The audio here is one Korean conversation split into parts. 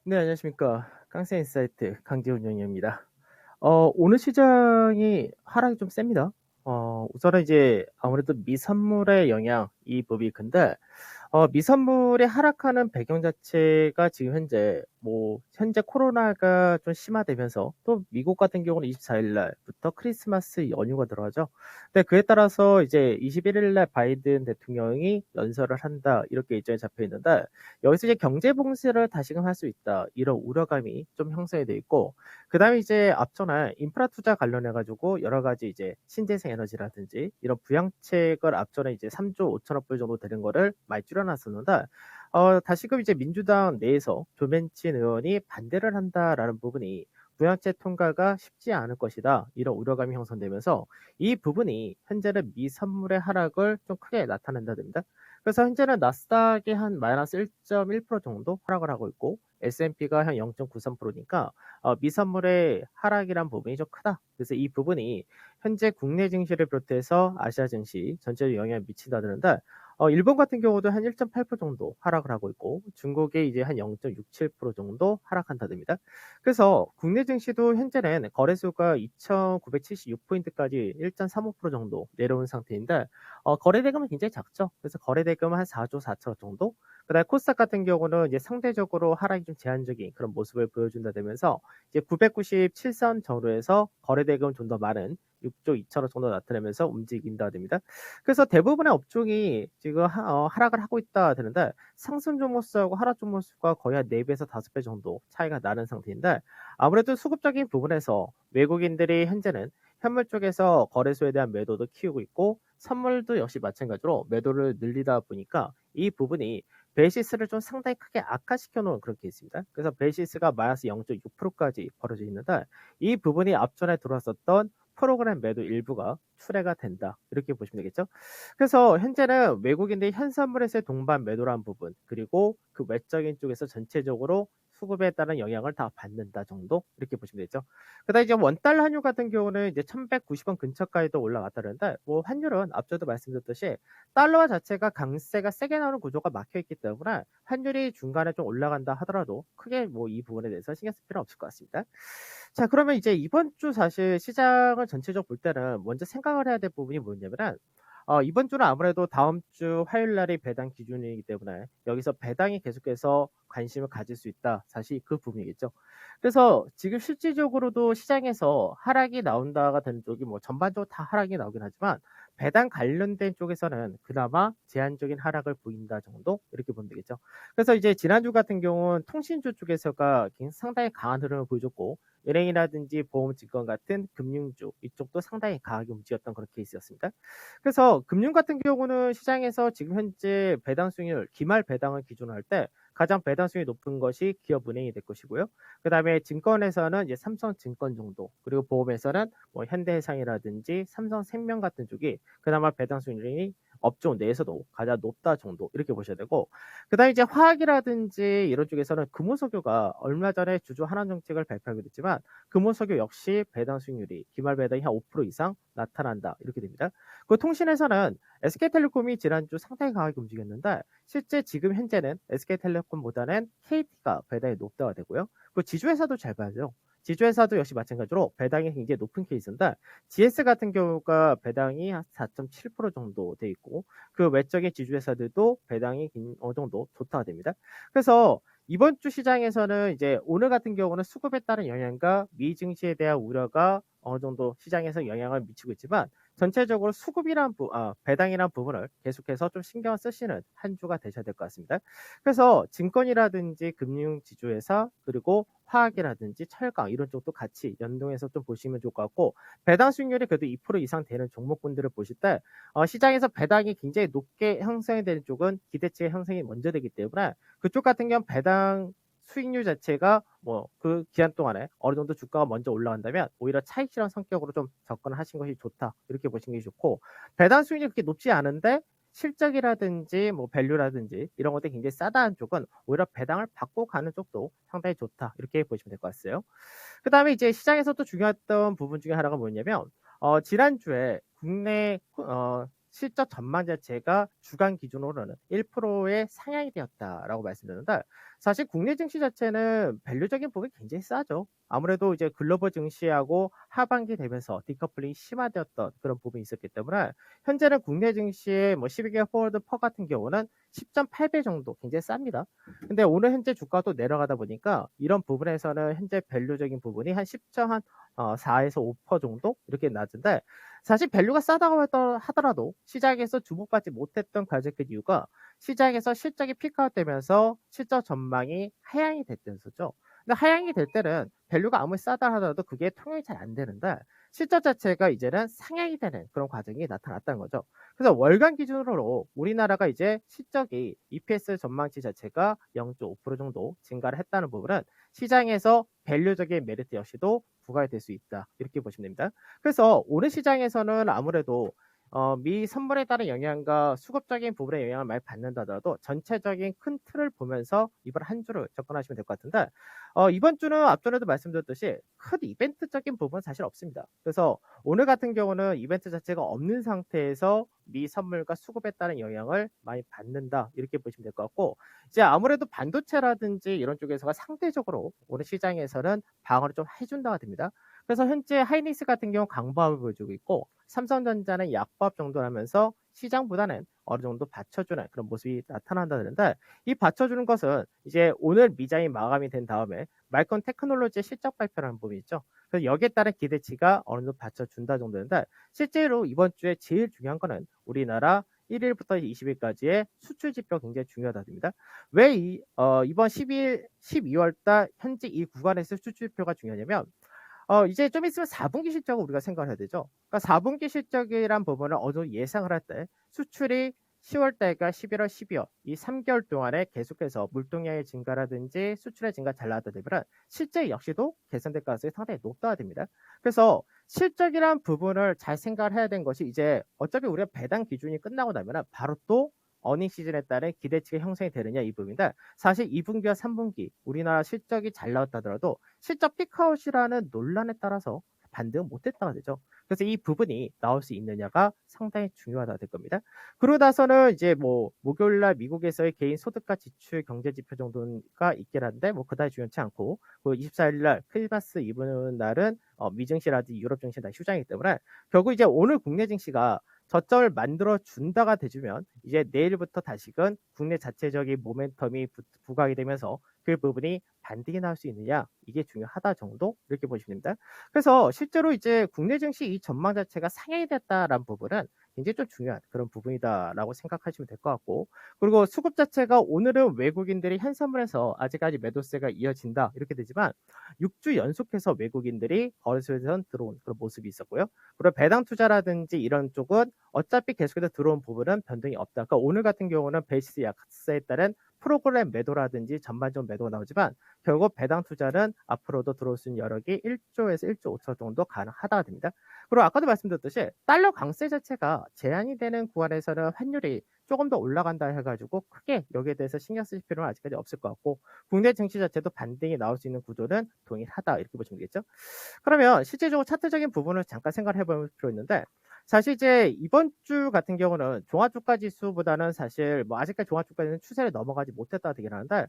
네, 안녕하십니까. 깡새 인사이트 강재훈 영입니다. 오늘 시장이 하락이 좀 셉니다. 우선은 이제 아무래도 미선물의 영향 이 부분이 큰데 미선물이 하락하는 배경 자체가 지금 현재 코로나가 좀 심화되면서 또 미국 같은 경우는 24일 날부터 크리스마스 연휴가 들어가죠. 근데 그에 따라서 이제 21일 날 바이든 대통령이 연설을 한다 이렇게 일정이 잡혀 있는데 여기서 이제 경제 봉쇄를 다시금 할 수 있다 이런 우려감이 좀 형성이 돼 있고 그다음에 이제 앞전에 인프라 투자 관련해 가지고 여러 가지 이제 신재생 에너지라든지 이런 부양책을 앞전에 이제 3조 5천억 불 정도 되는 거를 많이 줄여놨었는데 다시금 이제 민주당 내에서 조men친 의원이 반대를 한다라는 부분이 부양책 통과가 쉽지 않을 것이다 이런 우려감이 형성되면서 이 부분이 현재는 미 선물의 하락을 좀 크게 나타낸다됩니다. 그래서 현재는 나스닥이 한 마이너스 1.1% 정도 하락을 하고 있고 S&P가 한 0.93%니까 미선물의 하락이란 부분이 좀 크다. 그래서 이 부분이 현재 국내 증시를 비롯해서 아시아 증시 전체에 영향을 미친다는데 일본 같은 경우도 한 1.8% 정도 하락을 하고 있고 중국이 이제 한 0.67% 정도 하락한다듭니다. 그래서 국내 증시도 현재는 거래소가 2,976포인트까지 1.35% 정도 내려온 상태인데 거래 대금은 굉장히 작죠. 그래서 거래 대금은 한 4조 4천억 정도. 그다음에 코스닥 같은 경우는 이제 상대적으로 하락이 좀 제한적인 그런 모습을 보여준다면서 이제 997선 정도에서 거래 대금은 좀 더 많은 6조 2천억 정도 나타내면서 움직인다 됩니다. 그래서 대부분의 업종이 지금 하락을 하고 있다 되는데 상승 종목수하고 하락 종목수가 거의 한 4배에서 5배 정도 차이가 나는 상태인데 아무래도 수급적인 부분에서 외국인들이 현재는 현물 쪽에서 거래소에 대한 매도도 키우고 있고 선물도 역시 마찬가지로 매도를 늘리다 보니까 이 부분이 베이시스를 좀 상당히 크게 악화시켜 놓은 그런 케이스입니다. 그래서 베이시스가 마이너스 0.6%까지 벌어져 있는데 이 부분이 앞전에 들어왔었던 프로그램 매도 일부가 출회가 된다. 이렇게 보시면 되겠죠. 그래서 현재는 외국인들이 현선물에서의 동반 매도란 부분 그리고 그 외적인 쪽에서 전체적으로 수급에 따른 영향을 다 받는다 정도 이렇게 보시면 되죠. 그다음 이제 원달러 환율 같은 경우는 이제 1,190원 근처까지도 올라갔다는데 뭐 환율은 앞서도 말씀드렸듯이 달러 자체가 강세가 세게 나오는 구조가 막혀 있기 때문에 환율이 중간에 좀 올라간다 하더라도 크게 뭐 이 부분에 대해서 신경 쓸 필요는 없을 것 같습니다. 자, 그러면 이제 이번 주 사실 시장을 전체적으로 볼 때는 먼저 생각을 해야 될 부분이 뭐냐면은 이번 주는 아무래도 다음 주 화요일 날이 배당 기준이기 때문에 여기서 배당이 계속해서 관심을 가질 수 있다. 사실 그 부분이겠죠. 그래서 지금 실질적으로도 시장에서 하락이 나온다가 되는 쪽이 뭐 전반적으로 다 하락이 나오긴 하지만 배당 관련된 쪽에서는 그나마 제한적인 하락을 보인다 정도 이렇게 보면 되겠죠. 그래서 이제 지난주 같은 경우는 통신주 쪽에서가 상당히 강한 흐름을 보여줬고 은행이라든지 보험 증권 같은 금융주 이쪽도 상당히 강하게 움직였던 그런 케이스였습니다. 그래서 금융 같은 경우는 시장에서 지금 현재 배당 수익률 기말 배당을 기준으로 할 때 가장 배당 수익이 높은 것이 기업은행이 될 것이고요. 그다음에 증권에서는 이제 삼성증권 정도, 그리고 보험에서는 뭐 현대해상이라든지 삼성생명 같은 쪽이 그나마 배당 수익률이 업종 내에서도 가장 높다 정도 이렇게 보셔야 되고 그다음에 이제 화학이라든지 이런 쪽에서는 금호석유가 얼마 전에 주주 환원 정책을 발표하게 됐지만 금호석유 역시 배당 수익률이 기말 배당이 한 5% 이상 나타난다 이렇게 됩니다. 그 통신에서는 SK텔레콤이 지난주 상당히 강하게 움직였는데 실제 지금 현재는 SK텔레콤보다는 KT가 배당이 높다가 되고요. 그 지주회사도 잘 봐야죠. 지주회사도 역시 마찬가지로 배당이 굉장히 높은 케이스인데 GS 같은 경우가 배당이 한 4.7% 정도 돼 있고 그 외적인 지주회사들도 배당이 어느 정도 좋다가 됩니다. 그래서 이번 주 시장에서는 이제 오늘 같은 경우는 수급에 따른 영향과 미 증시에 대한 우려가 어느 정도 시장에서 영향을 미치고 있지만 전체적으로 배당이란 부분을 계속해서 좀 신경을 쓰시는 한 주가 되셔야 될 것 같습니다. 그래서 증권이라든지 금융 지주회사 그리고 화학이라든지 철강 이런 쪽도 같이 연동해서 좀 보시면 좋을 것 같고 배당 수익률이 그래도 2% 이상 되는 종목군들을 보실 때 시장에서 배당이 굉장히 높게 형성이 되는 쪽은 기대치의 형성이 먼저 되기 때문에 그쪽 같은 경우는 배당 수익률 자체가 뭐 그 기간 동안에 어느 정도 주가가 먼저 올라간다면 오히려 차익 실현 성격으로 좀 접근을 하신 것이 좋다 이렇게 보시는 게 좋고 배당 수익률이 그렇게 높지 않은데 실적이라든지 뭐 밸류라든지 이런 것들이 굉장히 싸다는 쪽은 오히려 배당을 받고 가는 쪽도 상당히 좋다 이렇게 보시면 될 것 같아요. 그다음에 이제 시장에서 또 중요했던 부분 중에 하나가 뭐냐면 지난주에 국내 실적 전망 자체가 주간 기준으로는 1%의 상향이 되었다라고 말씀드렸는데 사실 국내 증시 자체는 밸류적인 부분이 굉장히 싸죠. 아무래도 이제 글로벌 증시하고 하반기 되면서 디커플링이 심화되었던 그런 부분이 있었기 때문에 현재는 국내 증시의 뭐 12개월 포워드 퍼 같은 경우는 10.8배 정도 굉장히 쌉니다. 근데 오늘 현재 주가도 내려가다 보니까 이런 부분에서는 현재 밸류적인 부분이 한 10점 한 4에서 5% 정도 이렇게 낮은데 사실 밸류가 싸다고 하더라도 시장에서 주목받지 못했던 가장 큰 이유가 시장에서 실적이 피크아웃되면서 실적 전망이 하향이 됐었죠. 근데 하향이 될 때는 밸류가 아무리 싸다 하더라도 그게 통용이 잘 안 되는데 실적 자체가 이제는 상향이 되는 그런 과정이 나타났다는 거죠. 그래서 월간 기준으로 우리나라가 이제 실적이 EPS 전망치 자체가 0.5% 정도 증가를 했다는 부분은 시장에서 밸류적인 메리트 역시도 부과가 될 수 있다. 이렇게 보시면 됩니다. 그래서 오늘 시장에서는 아무래도 미 선물에 따른 영향과 수급적인 부분에 영향을 많이 받는다 하더라도 전체적인 큰 틀을 보면서 이번 한 주를 접근하시면 될 것 같은데 이번 주는 앞전에도 말씀드렸듯이 큰 이벤트적인 부분은 사실 없습니다. 그래서 오늘 같은 경우는 이벤트 자체가 없는 상태에서 미 선물과 수급에 따른 영향을 많이 받는다 이렇게 보시면 될 것 같고 이제 아무래도 반도체라든지 이런 쪽에서가 상대적으로 오늘 시장에서는 방어를 좀 해준다가 됩니다. 그래서 현재 하이닉스 같은 경우 강보합을 보여주고 있고 삼성전자는 약보합 정도라면서 시장보다는 어느 정도 받쳐주는 그런 모습이 나타난다는데 이 받쳐주는 것은 이제 오늘 미장이 마감이 된 다음에 마이크론 테크놀로지의 실적 발표라는 부분이 있죠. 그래서 여기에 따른 기대치가 어느 정도 받쳐준다 정도인데 실제로 이번 주에 제일 중요한 거는 우리나라 1일부터 20일까지의 수출 지표 굉장히 중요하답니다. 왜 이번 12월 달 현재 이 구간에서 수출 지표가 중요하냐면 이제 좀 있으면 4분기 실적을 우리가 생각을 해야 되죠. 그러니까 4분기 실적이란 부분을 어느 정도 예상을 할 때 수출이 10월 달과 11월, 12월 이 3개월 동안에 계속해서 물동량의 증가라든지 수출의 증가 잘 나왔다 되면 실제 역시도 개선될 가능성이 상당히 높다 됩니다. 그래서 실적이란 부분을 잘 생각을 해야 되는 것이 이제 어차피 우리가 배당 기준이 끝나고 나면 바로 또 어닝 시즌에 따른 기대치가 형성이 되느냐 이 부분인데 사실 2분기와 3분기 우리나라 실적이 잘 나왔다 하더라도 실적 피크아웃이라는 논란에 따라서 반등 못했다가 되죠. 그래서 이 부분이 나올 수 있느냐가 상당히 중요하다 될 겁니다. 그러고 나서는 이제 뭐 목요일날 미국에서의 개인 소득과 지출 경제 지표 정도가 있긴 한데 뭐 그다지 중요치 않고 그 24일날 크리스마스 이브는 날은 미증시라든지 유럽 증시 다 휴장이기 때문에 결국 이제 오늘 국내 증시가 저점을 만들어 준다가 되주면 이제 내일부터 다시금 국내 자체적인 모멘텀이 부각이 되면서 그 부분이 반등이 나올 수 있느냐 이게 중요하다 정도 이렇게 보시면 됩니다. 그래서 실제로 이제 국내 증시 이 전망 자체가 상향이 됐다라는 부분은 굉장히 좀 중요한 그런 부분이다라고 생각하시면 될 것 같고 그리고 수급 자체가 오늘은 외국인들이 현선물에서 아직까지 매도세가 이어진다 이렇게 되지만 6주 연속해서 외국인들이 거래소에서 들어온 그런 모습이 있었고요. 그리고 배당 투자라든지 이런 쪽은 어차피 계속해서 들어온 부분은 변동이 없다. 그러니까 오늘 같은 경우는 베이시스 약세에 따른 프로그램 매도라든지 전반적 매도가 나오지만 결국 배당 투자는 앞으로도 들어올 수 있는 여력이 1조에서 1조 5천 정도 가능하다가 됩니다. 그리고 아까도 말씀드렸듯이 달러 강세 자체가 제한이 되는 구간에서는 환율이 조금 더 올라간다 해가지고 크게 여기에 대해서 신경 쓰실 필요는 아직까지 없을 것 같고 국내 증시 자체도 반등이 나올 수 있는 구조는 동일하다 이렇게 보시면 되겠죠. 그러면 실제적으로 차트적인 부분을 잠깐 생각을 해볼 필요 있는데 사실 이제 이번 주 같은 경우는 종합주가 지수보다는 사실 뭐 아직까지 종합주가는 추세를 넘어가지 못했다 되긴 하는데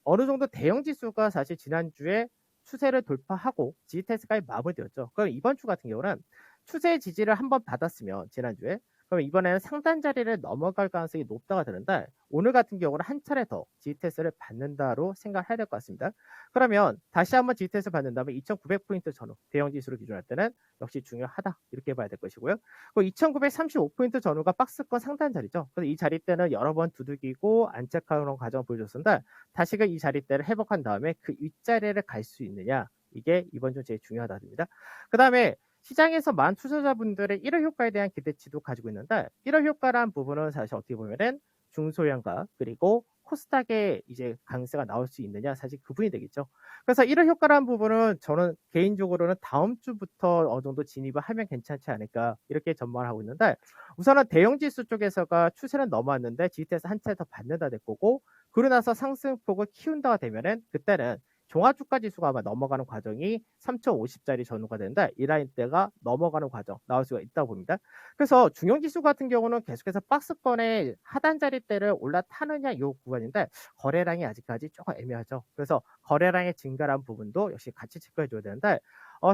어느 정도 대형 지수가 사실 지난주에 추세를 돌파하고 지지 테스트까지 마무리되었죠. 그럼 이번 주 같은 경우는 추세 지지를 한번 받았으면 지난주에 그럼 이번에는 상단 자리를 넘어갈 가능성이 높다가 되는데 오늘 같은 경우는 한 차례 더 지지 테스트를 받는다로 생각해야 될 것 같습니다. 그러면 다시 한번 지지 테스트 받는다면 2,900포인트 전후 대형 지수로 기준할 때는 역시 중요하다 이렇게 봐야 될 것이고요. 그 2,935포인트 전후가 박스권 상단 자리죠. 그래서 이 자리 때는 여러 번 두들기고 안착하는 과정을 보여줬었는데 다시금 이 자리 때를 회복한 다음에 그 윗자리를 갈 수 있느냐 이게 이번 주 제일 중요하다입니다. 그 다음에 시장에서 많은 투자자분들의 1월 효과에 대한 기대치도 가지고 있는데 1월 효과란 부분은 사실 어떻게 보면은 중소형과 그리고 코스닥에 이제 강세가 나올 수 있느냐 사실 그분이 되겠죠. 그래서 1월 효과라는 부분은 저는 개인적으로는 다음 주부터 어느 정도 진입을 하면 괜찮지 않을까 이렇게 전망을 하고 있는데 우선은 대형 지수 쪽에서가 추세는 넘어왔는데 지지에서 한 차례 더 받는다 될 거고 그러고 나서 상승폭을 키운다가 되면은 그때는 종합주가 지수가 아마 넘어가는 과정이 3,050짜리 전후가 되는데 이 라인대가 넘어가는 과정 나올 수가 있다고 봅니다. 그래서 중형지수 같은 경우는 계속해서 박스권의 하단 자리대를 올라타느냐 요 구간인데 거래량이 아직까지 조금 애매하죠. 그래서 거래량의 증가란 부분도 역시 같이 체크해 줘야 되는데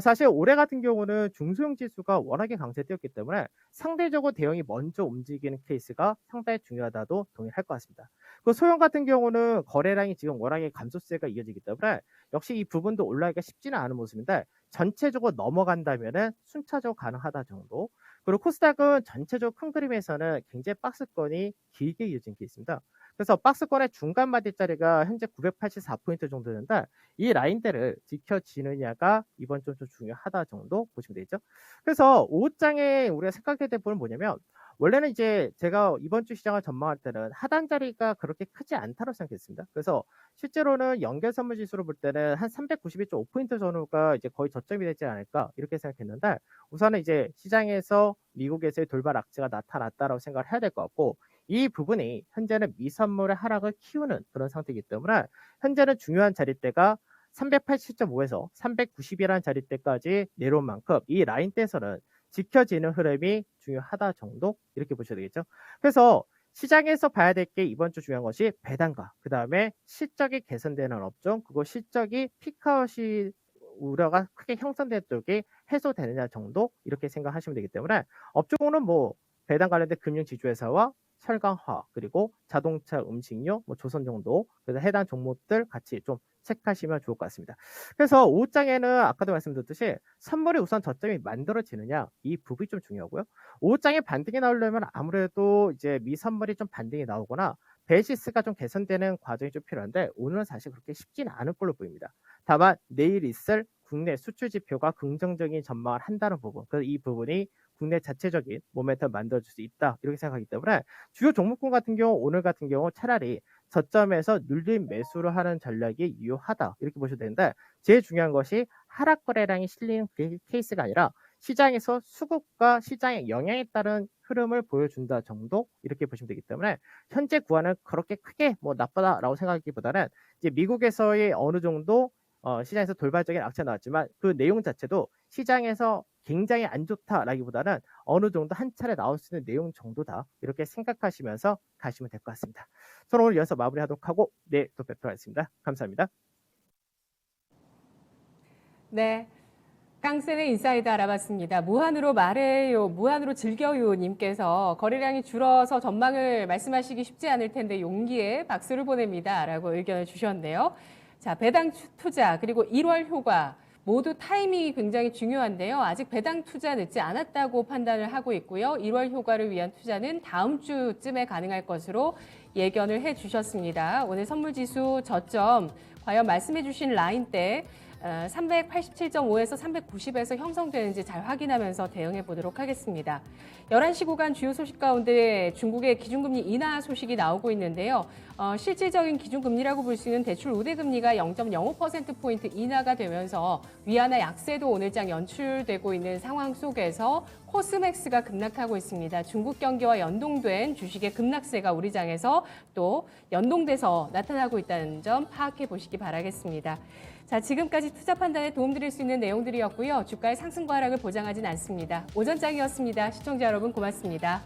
사실 올해 같은 경우는 중소형 지수가 워낙에 강세되었기 때문에 상대적으로 대형이 먼저 움직이는 케이스가 상당히 중요하다도 동의할 것 같습니다. 그 소형 같은 경우는 거래량이 지금 워낙에 감소세가 이어지기 때문에 역시 이 부분도 올라가기가 쉽지는 않은 모습인데 전체적으로 넘어간다면은 순차적으로 가능하다 정도. 그리고 코스닥은 전체적으로 큰 그림에서는 굉장히 박스권이 길게 이어진 게 있습니다. 그래서 박스권의 중간 마디자리가 현재 984포인트 정도 되는데 이 라인대를 지켜지느냐가 이번 좀 중요하다 정도 보시면 되겠죠. 그래서 5장에 우리가 생각해야 될 부분은 뭐냐면 원래는 이제 제가 이번 주 시장을 전망할 때는 하단 자리가 그렇게 크지 않다고 생각했습니다. 그래서 실제로는 연결 선물 지수로 볼 때는 한 392.5포인트 전후가 이제 거의 저점이 되지 않을까 이렇게 생각했는데 우선은 이제 시장에서 미국에서의 돌발 악재가 나타났다라고 생각을 해야 될 것 같고 이 부분이 현재는 미선물의 하락을 키우는 그런 상태이기 때문에 현재는 중요한 자리대가 387.5에서 390이라는 자리대까지 내려온 만큼 이 라인대에서는 지켜지는 흐름이 중요하다 정도 이렇게 보셔야 되겠죠. 그래서 시장에서 봐야 될 게 이번 주 중요한 것이 배당과 그 다음에 실적이 개선되는 업종 그리고 실적이 피크아웃이 우려가 크게 형성된 쪽이 해소되느냐 정도 이렇게 생각하시면 되기 때문에 업종은 뭐 배당 관련된 금융지주회사와 철강화 그리고 자동차 음식료 뭐 조선 정도 그래서 해당 종목들 같이 좀 체크하시면 좋을 것 같습니다. 그래서 5장에는 아까도 말씀드렸듯이 선물이 우선 저점이 만들어지느냐 이 부분이 좀 중요하고요. 5장에 반등이 나오려면 아무래도 이제 미선물이 좀 반등이 나오거나 베이시스가 좀 개선되는 과정이 좀 필요한데 오늘은 사실 그렇게 쉽지는 않을 걸로 보입니다. 다만 내일 있을 국내 수출 지표가 긍정적인 전망을 한다는 부분 그래서 이 부분이 국내 자체적인 모멘텀을 만들어줄 수 있다 이렇게 생각하기 때문에 주요 종목군 같은 경우 오늘 같은 경우 차라리 저점에서 눌림 매수를 하는 전략이 유효하다 이렇게 보셔도 되는데 제일 중요한 것이 하락 거래량이 실리는 케이스가 아니라 시장에서 수급과 시장의 영향에 따른 흐름을 보여준다 정도 이렇게 보시면 되기 때문에 현재 구간은 그렇게 크게 뭐 나쁘다라고 생각하기보다는 이제 미국에서의 어느 정도 시장에서 돌발적인 악재가 나왔지만 그 내용 자체도 시장에서 굉장히 안 좋다라기보다는 어느 정도 한 차례 나올 수 있는 내용 정도다 이렇게 생각하시면서 가시면 될 것 같습니다. 저는 오늘 여기서 마무리하도록 하고 내일 또 뵙도록 하겠습니다. 감사합니다. 네. 깡센의 인사이드 알아봤습니다. 무한으로 말해요, 무한으로 즐겨요 님께서 거래량이 줄어서 전망을 말씀하시기 쉽지 않을 텐데 용기에 박수를 보냅니다. 라고 의견을 주셨는데요. 자, 배당 투자 그리고 1월 효과 모두 타이밍이 굉장히 중요한데요. 아직 배당 투자 늦지 않았다고 판단을 하고 있고요. 1월 효과를 위한 투자는 다음 주쯤에 가능할 것으로 예견을 해주셨습니다. 오늘 선물지수 저점 과연 말씀해주신 라인대 387.5에서 390에서 형성되는지 잘 확인하면서 대응해 보도록 하겠습니다. 11시 구간 주요 소식 가운데 중국의 기준금리 인하 소식이 나오고 있는데요. 실질적인 기준금리라고 볼 수 있는 대출 우대금리가 0.05%포인트 인하가 되면서 위안화 약세도 오늘장 연출되고 있는 상황 속에서 코스맥스가 급락하고 있습니다. 중국 경기와 연동된 주식의 급락세가 우리 장에서 또 연동돼서 나타나고 있다는 점 파악해 보시기 바라겠습니다. 자, 지금까지 투자 판단에 도움드릴 수 있는 내용들이었고요. 주가의 상승과 하락을 보장하진 않습니다. 오전장이었습니다. 시청자 여러분 고맙습니다.